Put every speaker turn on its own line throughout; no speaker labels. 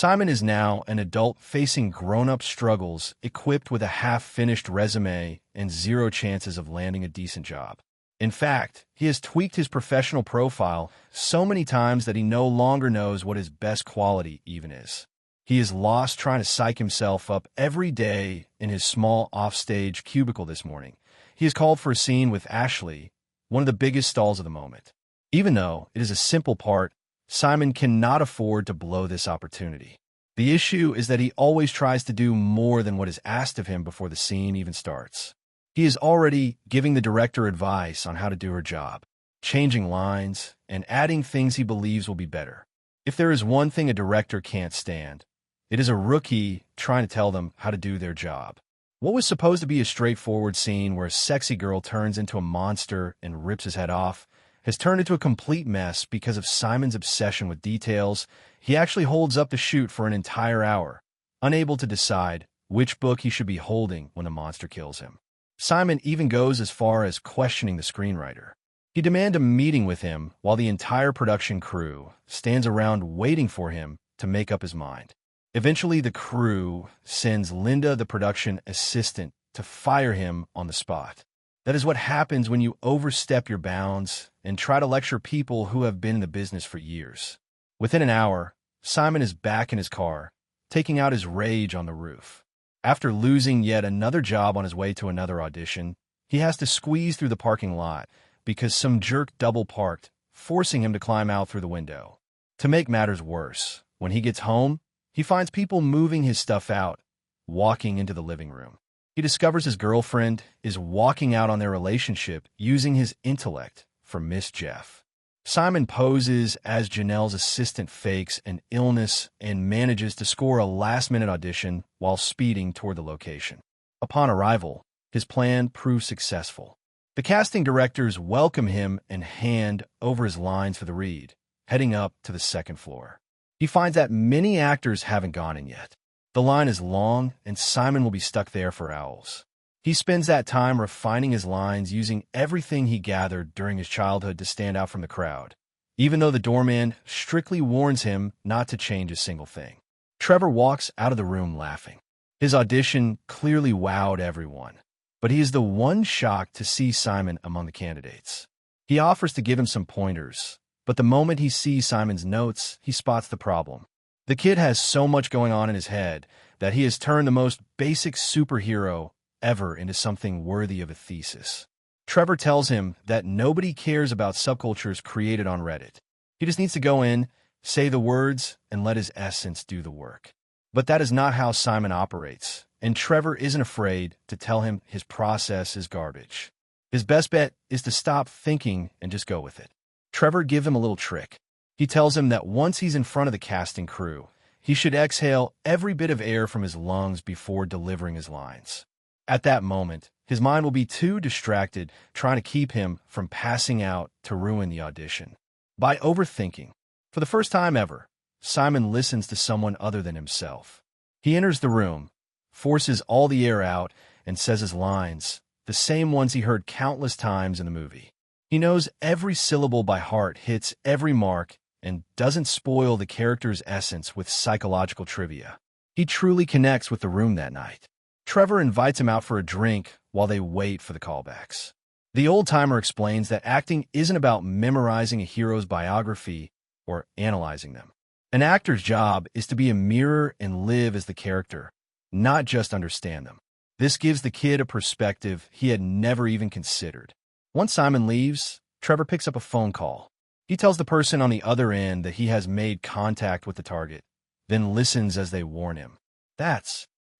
Simon is now an adult facing grown-up struggles, equipped with a half-finished resume and zero chances of landing a decent job. In fact, he has tweaked his professional profile so many times that he no longer knows what his best quality even is. He is lost trying to psych himself up every day in his small offstage cubicle this morning. He is called for a scene with Ashley, one of the biggest stalls of the moment. Even though it is a simple part, Simon cannot afford to blow this opportunity. The issue is that he always tries to do more than what is asked of him before the scene even starts. He is already giving the director advice on how to do her job, changing lines, and adding things he believes will be better. If there is one thing a director can't stand, it is a rookie trying to tell them how to do their job. What was supposed to be a straightforward scene where a sexy girl turns into a monster and rips his head off has turned into a complete mess because of Simon's obsession with details. He actually holds up the shoot for an entire hour, unable to decide which book he should be holding when the monster kills him. Simon even goes as far as questioning the screenwriter. He demands a meeting with him while the entire production crew stands around waiting for him to make up his mind. Eventually, the crew sends Linda, the production assistant, to fire him on the spot. That is what happens when you overstep your bounds and try to lecture people who have been in the business for years. Within an hour, Simon is back in his car, taking out his rage on the roof. After losing yet another job on his way to another audition, he has to squeeze through the parking lot because some jerk double-parked, forcing him to climb out through the window. To make matters worse, when he gets home, he finds people moving his stuff out, walking into the living room. He discovers his girlfriend is walking out on their relationship using his intellect for mischief. Simon poses as Janelle's assistant, fakes an illness, and manages to score a last-minute audition while speeding toward the location. Upon arrival, his plan proves successful. The casting directors welcome him and hand over his lines for the read, heading up to the second floor. He finds that many actors haven't gone in yet. The line is long, and Simon will be stuck there for hours. He spends that time refining his lines, using everything he gathered during his childhood to stand out from the crowd, even though the doorman strictly warns him not to change a single thing. Trevor walks out of the room laughing. His audition clearly wowed everyone, but he is the one shocked to see Simon among the candidates. He offers to give him some pointers, but the moment he sees Simon's notes, he spots the problem. The kid has so much going on in his head that he has turned the most basic superhero ever into something worthy of a thesis. Trevor tells him that nobody cares about subcultures created on Reddit. He just needs to go in, say the words, and let his essence do the work. But that is not how Simon operates, and Trevor isn't afraid to tell him his process is garbage. His best bet is to stop thinking and just go with it. Trevor gives him a little trick. He tells him that once he's in front of the casting crew, he should exhale every bit of air from his lungs before delivering his lines. At that moment, his mind will be too distracted trying to keep him from passing out to ruin the audition. By overthinking, for the first time ever, Simon listens to someone other than himself. He enters the room, forces all the air out, and says his lines, the same ones he heard countless times in the movie. He knows every syllable by heart, hits every mark, and doesn't spoil the character's essence with psychological trivia. He truly connects with the room that night. Trevor invites him out for a drink while they wait for the callbacks. The old-timer explains that acting isn't about memorizing a hero's biography or analyzing them. An actor's job is to be a mirror and live as the character, not just understand them. This gives the kid a perspective he had never even considered. Once Simon leaves, Trevor picks up a phone call. He tells the person on the other end that he has made contact with the target, then listens as they warn him.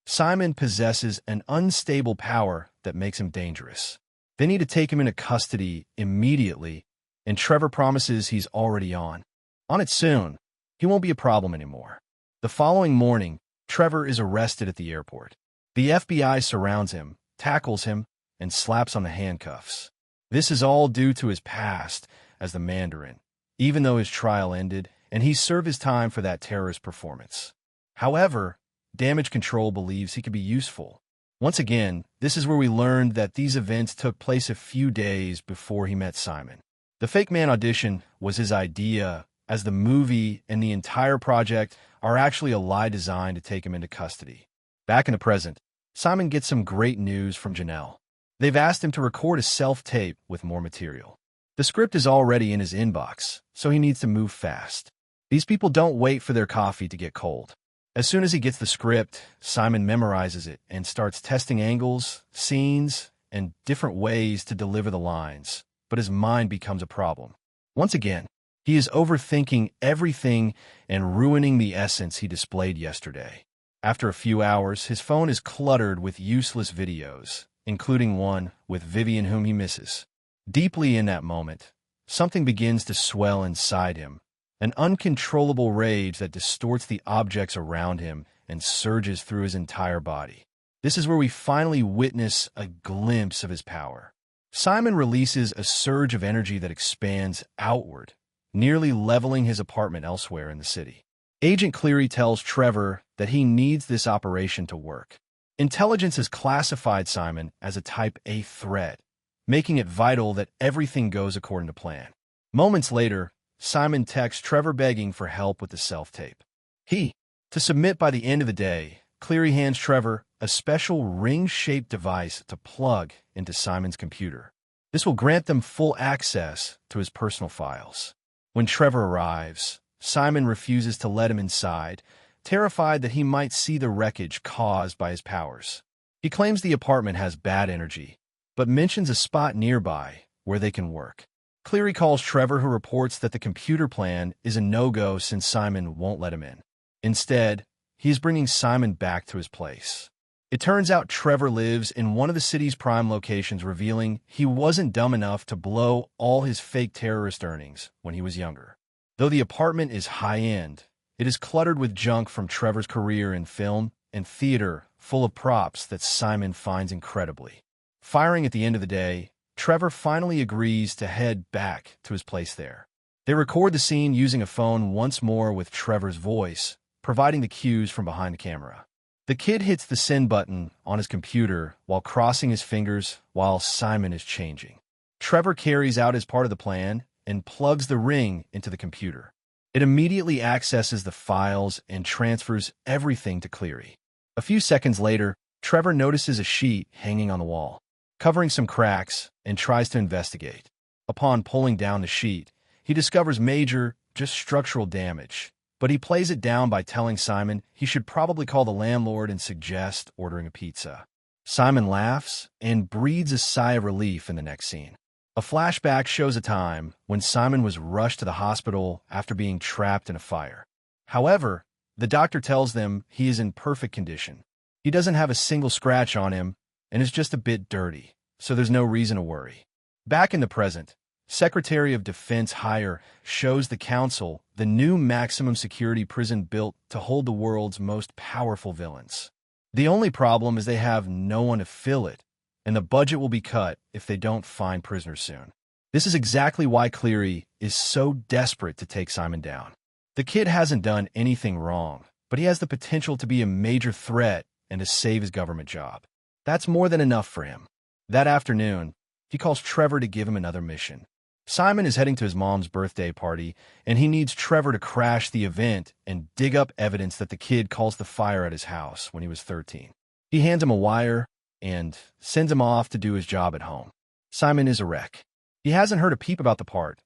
Simon possesses an unstable power that makes him dangerous. They need to take him into custody immediately, and Trevor promises he's already on it soon. He won't be a problem anymore. The following morning, Trevor is arrested at the airport. The FBI surrounds him, tackles him, and slaps on the handcuffs. This is all due to his past as the Mandarin, even though his trial ended and he served his time for that terrorist performance. However, Damage Control believes he could be useful. Once again, this is where we learned that these events took place a few days before he met Simon. The fake man audition was his idea as the movie and the entire project are actually a lie designed to take him into custody. Back in the present, Simon gets some great news from Janelle. They've asked him to record a self-tape with more material. The script is already in his inbox, so he needs to move fast. These people don't wait for their coffee to get cold. As soon as he gets the script, Simon memorizes it and starts testing angles, scenes, and different ways to deliver the lines, but his mind becomes a problem. Once again, he is overthinking everything and ruining the essence he displayed yesterday. After a few hours, his phone is cluttered with useless videos, including one with Vivian whom he misses. Deeply in that moment, something begins to swell inside him, an uncontrollable rage that distorts the objects around him and surges through his entire body. This is where we finally witness a glimpse of his power. Simon releases a surge of energy that expands outward, nearly leveling his apartment elsewhere in the city. Agent Cleary tells Trevor that he needs this operation to work. Intelligence has classified Simon as a Type A threat, making it vital that everything goes according to plan. Moments later, Simon texts Trevor begging for help with the self-tape. To submit by the end of the day, Cleary hands Trevor a special ring-shaped device to plug into Simon's computer. This will grant them full access to his personal files. When Trevor arrives, Simon refuses to let him inside, terrified that he might see the wreckage caused by his powers. He claims the apartment has bad energy, but mentions a spot nearby where they can work. Cleary calls Trevor, who reports that the computer plan is a no-go since Simon won't let him in. Instead, he is bringing Simon back to his place. It turns out Trevor lives in one of the city's prime locations, revealing he wasn't dumb enough to blow all his fake terrorist earnings when he was younger. Though the apartment is high-end, it is cluttered with junk from Trevor's career in film and theater, full of props that Simon finds incredibly. Firing at the end of the day, Trevor finally agrees to head back to his place there. They record the scene using a phone once more with Trevor's voice, providing the cues from behind the camera. The kid hits the send button on his computer while crossing his fingers while Simon is changing. Trevor carries out his part of the plan and plugs the ring into the computer. It immediately accesses the files and transfers everything to Cleary. A few seconds later, Trevor notices a sheet hanging on the wall, covering some cracks, and tries to investigate. Upon pulling down the sheet, he discovers major, just structural damage, but he plays it down by telling Simon he should probably call the landlord and suggest ordering a pizza. Simon laughs and breathes a sigh of relief in the next scene. A flashback shows a time when Simon was rushed to the hospital after being trapped in a fire. However, the doctor tells them he is in perfect condition. He doesn't have a single scratch on him and is just a bit dirty, so there's no reason to worry. Back in the present, Secretary of Defense Hire shows the council the new maximum security prison built to hold the world's most powerful villains. The only problem is they have no one to fill it, and the budget will be cut if they don't find prisoners soon. This is exactly why Cleary is so desperate to take Simon down. The kid hasn't done anything wrong, but he has the potential to be a major threat and to save his government job. That's more than enough for him. That afternoon, he calls Trevor to give him another mission. Simon is heading to his mom's birthday party, and he needs Trevor to crash the event and dig up evidence that the kid caused the fire at his house when he was 13. He hands him a wire and sends him off to do his job at home. Simon is a wreck. He hasn't heard a peep about the part,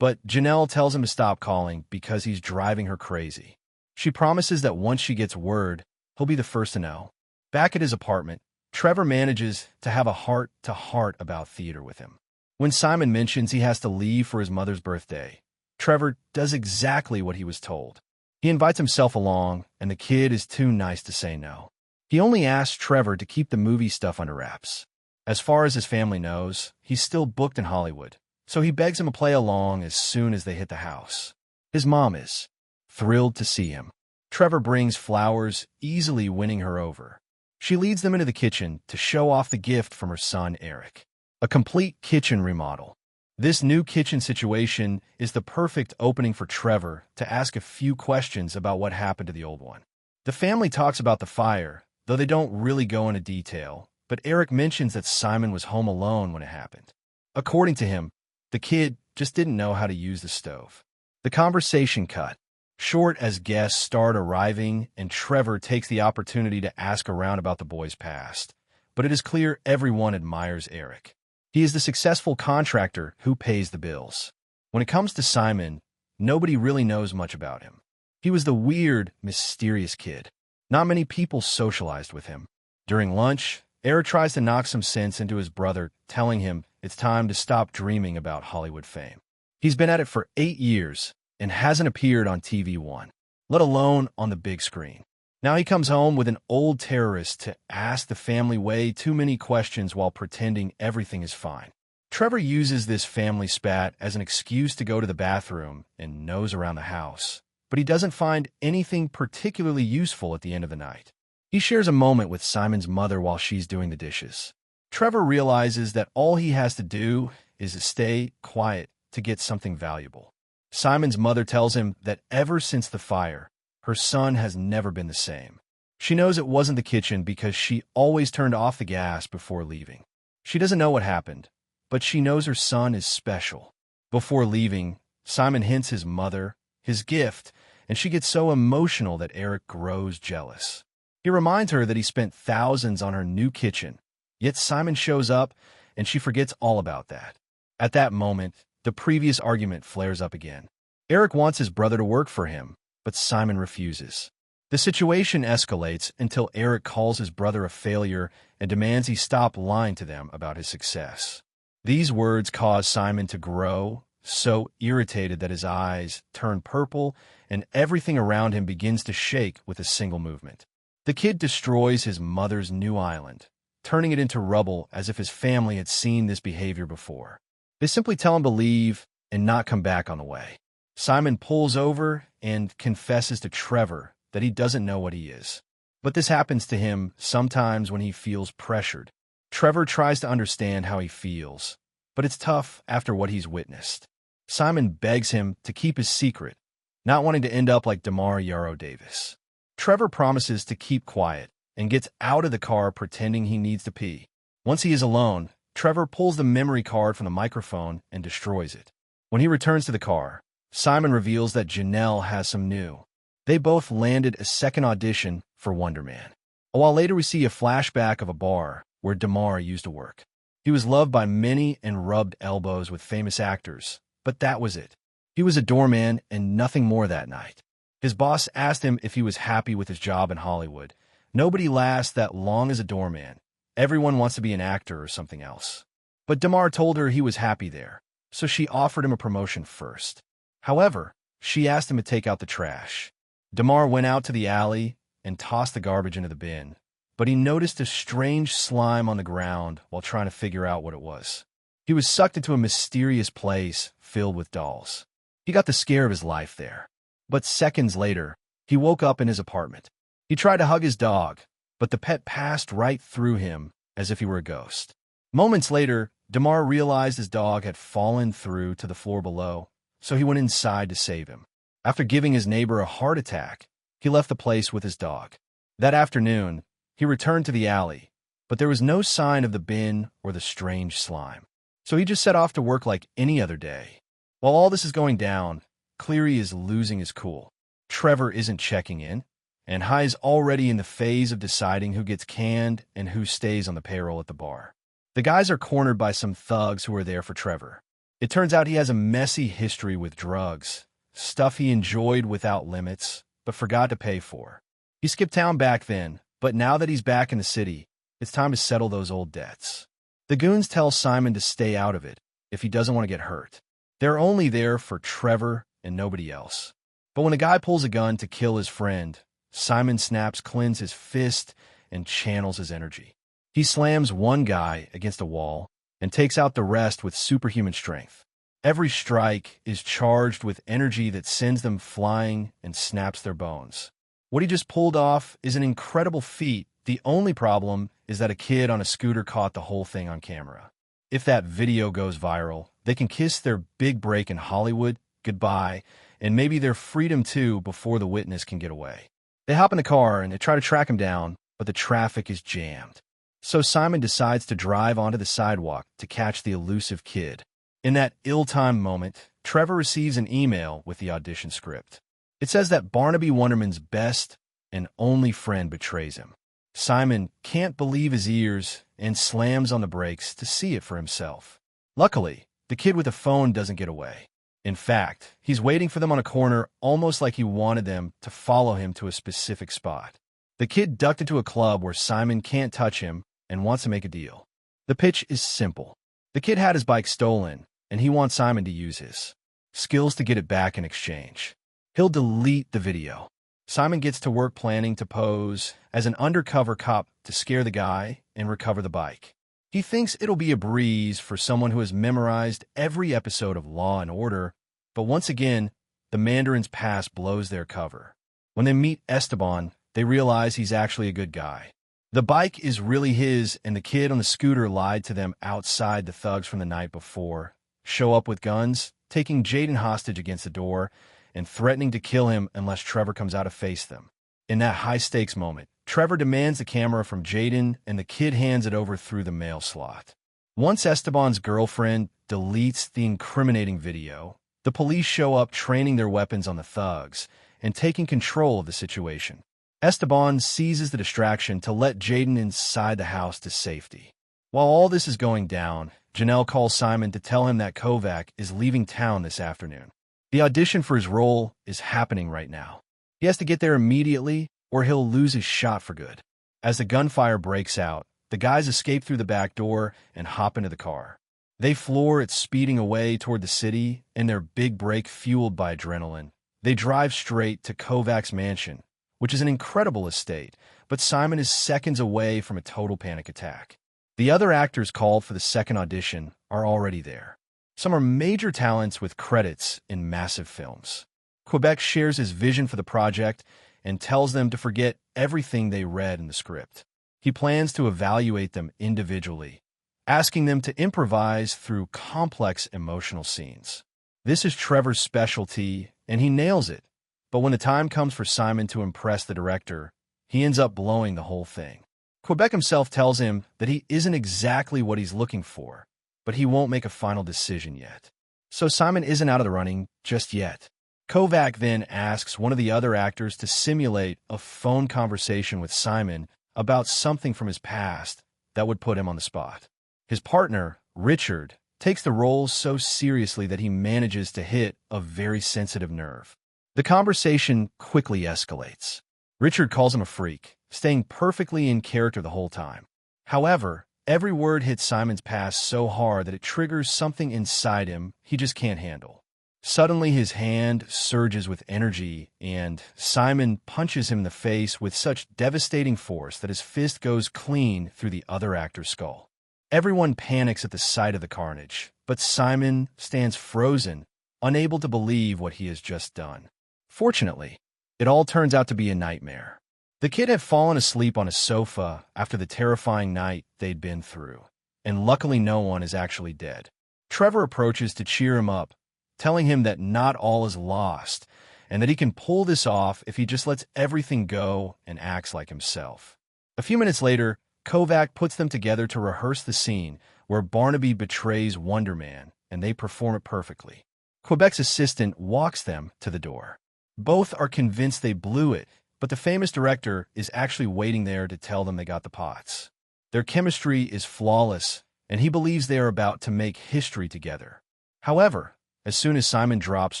but Janelle tells him to stop calling because he's driving her crazy. She promises that once she gets word, he'll be the first to know. Back at his apartment, Trevor manages to have a heart-to-heart about theater with him. When Simon mentions he has to leave for his mother's birthday, Trevor does exactly what he was told. He invites himself along, and the kid is too nice to say no. He only asks Trevor to keep the movie stuff under wraps. As far as his family knows, he's still booked in Hollywood, so he begs him to play along as soon as they hit the house. His mom is thrilled to see him. Trevor brings flowers, easily winning her over. She leads them into the kitchen to show off the gift from her son, Eric. A complete kitchen remodel. This new kitchen situation is the perfect opening for Trevor to ask a few questions about what happened to the old one. The family talks about the fire, though they don't really go into detail, but Eric mentions that Simon was home alone when it happened. According to him, the kid just didn't know how to use the stove. The conversation cut short as guests start arriving, and Trevor takes the opportunity to ask around about the boy's past. But it is clear everyone admires Eric. He is the successful contractor who pays the bills. When it comes to Simon, nobody really knows much about him. He was the weird, mysterious kid. Not many people socialized with him. During lunch, Eric tries to knock some sense into his brother, telling him it's time to stop dreaming about Hollywood fame. He's been at it for 8 years and hasn't appeared on TV1, let alone on the big screen. Now he comes home with an old terrorist to ask the family way too many questions while pretending everything is fine. Trevor uses this family spat as an excuse to go to the bathroom and nose around the house, but he doesn't find anything particularly useful at the end of the night. He shares a moment with Simon's mother while she's doing the dishes. Trevor realizes that all he has to do is to stay quiet to get something valuable. Simon's mother tells him that ever since the fire, her son has never been the same. She knows it wasn't the kitchen because she always turned off the gas before leaving. She doesn't know what happened, but she knows her son is special. Before leaving, Simon hints his mother his gift, and she gets so emotional that Eric grows jealous. He reminds her that he spent thousands on her new kitchen, yet Simon shows up and she forgets all about that. At that moment, the previous argument flares up again. Eric wants his brother to work for him, but Simon refuses. The situation escalates until Eric calls his brother a failure and demands he stop lying to them about his success. These words cause Simon to grow so irritated that his eyes turn purple and everything around him begins to shake with a single movement. The kid destroys his mother's new island, turning it into rubble as if his family had seen this behavior before. They simply tell him to leave and not come back on the way. Simon pulls over and confesses to Trevor that he doesn't know what he is. But this happens to him sometimes when he feels pressured. Trevor tries to understand how he feels, but it's tough after what he's witnessed. Simon begs him to keep his secret, not wanting to end up like Damar Yarrow Davis. Trevor promises to keep quiet and gets out of the car pretending he needs to pee. Once he is alone, Trevor pulls the memory card from the microphone and destroys it. When he returns to the car, Simon reveals that Janelle has some new. They both landed a second audition for Wonder Man. A while later, we see a flashback of a bar where Damar used to work. He was loved by many and rubbed elbows with famous actors, but that was it. He was a doorman and nothing more that night. His boss asked him if he was happy with his job in Hollywood. Nobody lasts that long as a doorman. Everyone wants to be an actor or something else. But Damar told her he was happy there, so she offered him a promotion first. However, she asked him to take out the trash. Damar went out to the alley and tossed the garbage into the bin, but he noticed a strange slime on the ground while trying to figure out what it was. He was sucked into a mysterious place filled with dolls. He got the scare of his life there. But seconds later, he woke up in his apartment. He tried to hug his dog, but the pet passed right through him as if he were a ghost. Moments later, Damar realized his dog had fallen through to the floor below, so he went inside to save him. After giving his neighbor a heart attack, he left the place with his dog. That afternoon, he returned to the alley, but there was no sign of the bin or the strange slime. So he just set off to work like any other day. While all this is going down, Cleary is losing his cool. Trevor isn't checking in, and High's already in the phase of deciding who gets canned and who stays on the payroll at the bar. The guys are cornered by some thugs who are there for Trevor. It turns out he has a messy history with drugs, stuff he enjoyed without limits, but forgot to pay for. He skipped town back then, but now that he's back in the city, it's time to settle those old debts. The goons tell Simon to stay out of it if he doesn't want to get hurt. They're only there for Trevor and nobody else. But when a guy pulls a gun to kill his friend, Simon snaps cleanse his fist and channels his energy. He slams one guy against a wall and takes out the rest with superhuman strength. Every strike is charged with energy that sends them flying and snaps their bones. What he just pulled off is an incredible feat. The only problem is that a kid on a scooter caught the whole thing on camera. If that video goes viral, they can kiss their big break in Hollywood goodbye, and maybe their freedom too before the witness can get away. They hop in the car and they try to track him down, but the traffic is jammed. So Simon decides to drive onto the sidewalk to catch the elusive kid. In that ill-timed moment, Trevor receives an email with the audition script. It says that Barnaby Wonderman's best and only friend betrays him. Simon can't believe his ears and slams on the brakes to see it for himself. Luckily, the kid with the phone doesn't get away. In fact, he's waiting for them on a corner almost like he wanted them to follow him to a specific spot. The kid ducked into a club where Simon can't touch him and wants to make a deal. The pitch is simple. The kid had his bike stolen, and he wants Simon to use his skills to get it back in exchange. He'll delete the video. Simon gets to work planning to pose as an undercover cop to scare the guy and recover the bike. He thinks it'll be a breeze for someone who has memorized every episode of Law and Order, but once again, the Mandarin's past blows their cover. When they meet Esteban, they realize he's actually a good guy. The bike is really his, and the kid on the scooter lied to them outside. The thugs from the night before show up with guns, taking Jaden hostage against the door and threatening to kill him unless Trevor comes out to face them. In that high-stakes moment, Trevor demands the camera from Jaden, and the kid hands it over through the mail slot. Once Esteban's girlfriend deletes the incriminating video, the police show up training their weapons on the thugs and taking control of the situation. Esteban seizes the distraction to let Jaden inside the house to safety. While all this is going down, Janelle calls Simon to tell him that Kovac is leaving town this afternoon. The audition for his role is happening right now. He has to get there immediately or he'll lose his shot for good. As the gunfire breaks out, the guys escape through the back door and hop into the car. They floor it speeding away toward the city, and their big break fueled by adrenaline. They drive straight to Kovac's mansion, which is an incredible estate, but Simon is seconds away from a total panic attack. The other actors called for the second audition are already there. Some are major talents with credits in massive films. Quebec shares his vision for the project and tells them to forget everything they read in the script. He plans to evaluate them individually, asking them to improvise through complex emotional scenes. This is Trevor's specialty, and he nails it. But when the time comes for Simon to impress the director, he ends up blowing the whole thing. Quebec himself tells him that he isn't exactly what he's looking for, but he won't make a final decision yet. So Simon isn't out of the running just yet. Kovac then asks one of the other actors to simulate a phone conversation with Simon about something from his past that would put him on the spot. His partner, Richard, takes the role so seriously that he manages to hit a very sensitive nerve. The conversation quickly escalates. Richard calls him a freak, staying perfectly in character the whole time. However, every word hits Simon's past so hard that it triggers something inside him he just can't handle. Suddenly, his hand surges with energy, and Simon punches him in the face with such devastating force that his fist goes clean through the other actor's skull. Everyone panics at the sight of the carnage, but Simon stands frozen, unable to believe what he has just done. Fortunately, it all turns out to be a nightmare. The kid had fallen asleep on a sofa after the terrifying night they'd been through, and luckily no one is actually dead. Trevor approaches to cheer him up, telling him that not all is lost, and that he can pull this off if he just lets everything go and acts like himself. A few minutes later, Kovac puts them together to rehearse the scene where Barnaby betrays Wonder Man, and they perform it perfectly. Quebec's assistant walks them to the door. Both are convinced they blew it, but the famous director is actually waiting there to tell them they got the pots. Their chemistry is flawless, and he believes they are about to make history together. However, as soon as Simon drops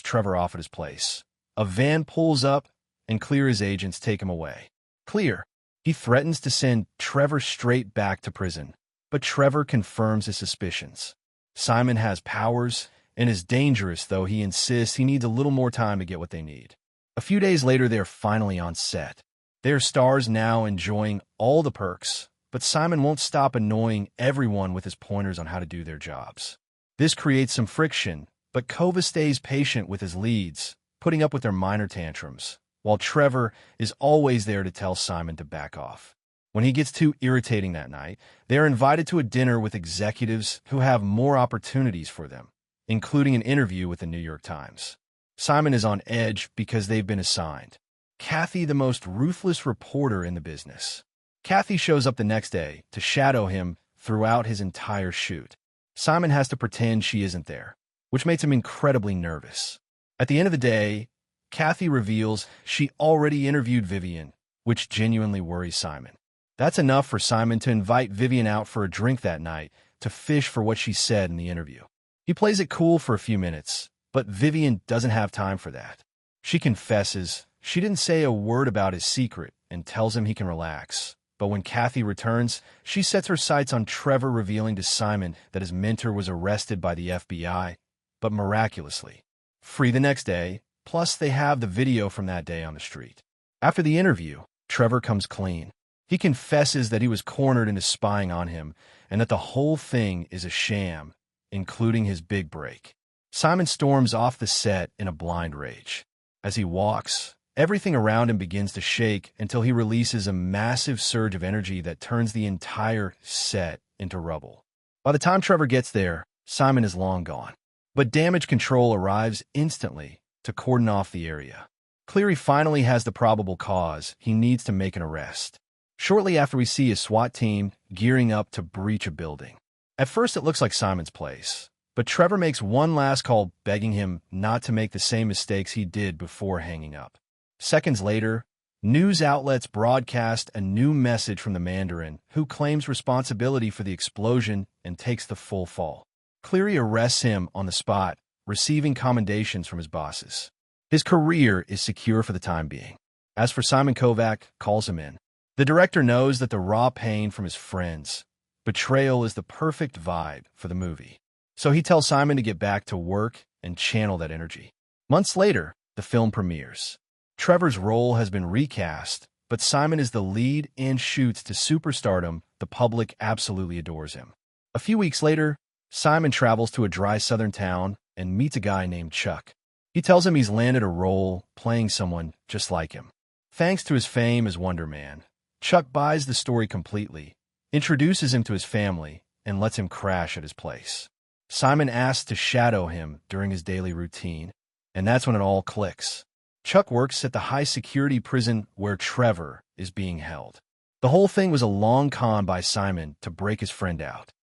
Trevor off at his place, a van pulls up and Clear's agents take him away. Clear, he threatens to send Trevor straight back to prison, but Trevor confirms his suspicions. Simon has powers and is dangerous, though he insists he needs a little more time to get what they need. A few days later, they're finally on set. They are stars now, enjoying all the perks, but Simon won't stop annoying everyone with his pointers on how to do their jobs. This creates some friction, but Kova stays patient with his leads, putting up with their minor tantrums, while Trevor is always there to tell Simon to back off. When he gets too irritating that night, they are invited to a dinner with executives who have more opportunities for them, including an interview with the New York Times. Simon is on edge because they've been assigned Kathy, the most ruthless reporter in the business. Kathy shows up the next day to shadow him throughout his entire shoot. Simon has to pretend she isn't there, which makes him incredibly nervous. At the end of the day, Kathy reveals she already interviewed Vivian, which genuinely worries Simon. That's enough for Simon to invite Vivian out for a drink that night to fish for what she said in the interview. He plays it cool for a few minutes, but Vivian doesn't have time for that. She confesses she didn't say a word about his secret and tells him he can relax. But when Kathy returns, she sets her sights on Trevor, revealing to Simon that his mentor was arrested by the FBI, but miraculously free the next day. Plus, they have the video from that day on the street. After the interview, Trevor comes clean. He confesses that he was cornered into spying on him and that the whole thing is a sham, including his big break. Simon storms off the set in a blind rage. As he walks, everything around him begins to shake until he releases a massive surge of energy that turns the entire set into rubble. By the time Trevor gets there, Simon is long gone. But damage control arrives instantly to cordon off the area. Cleary finally has the probable cause. He needs to make an arrest. Shortly after, we see a SWAT team gearing up to breach a building. At first, it looks like Simon's place, but Trevor makes one last call, begging him not to make the same mistakes he did before hanging up. Seconds later, news outlets broadcast a new message from the Mandarin, who claims responsibility for the explosion and takes the full fall. Cleary arrests him on the spot, receiving commendations from his bosses. His career is secure for the time being. As for Simon, Kovac calls him in. The director knows that the raw pain from his friends' betrayal is the perfect vibe for the movie. So he tells Simon to get back to work and channel that energy. Months later, the film premieres. Trevor's role has been recast, but Simon is the lead and shoots to superstardom. The public absolutely adores him. A few weeks later, Simon travels to a dry southern town and meets a guy named Chuck. He tells him he's landed a role playing someone just like him. Thanks to his fame as Wonder Man, Chuck buys the story completely, introduces him to his family, and lets him crash at his place. Simon asks to shadow him during his daily routine, and that's when it all clicks. Chuck works at the high-security prison where Trevor is being held. The whole thing was a long con by Simon to break his friend out.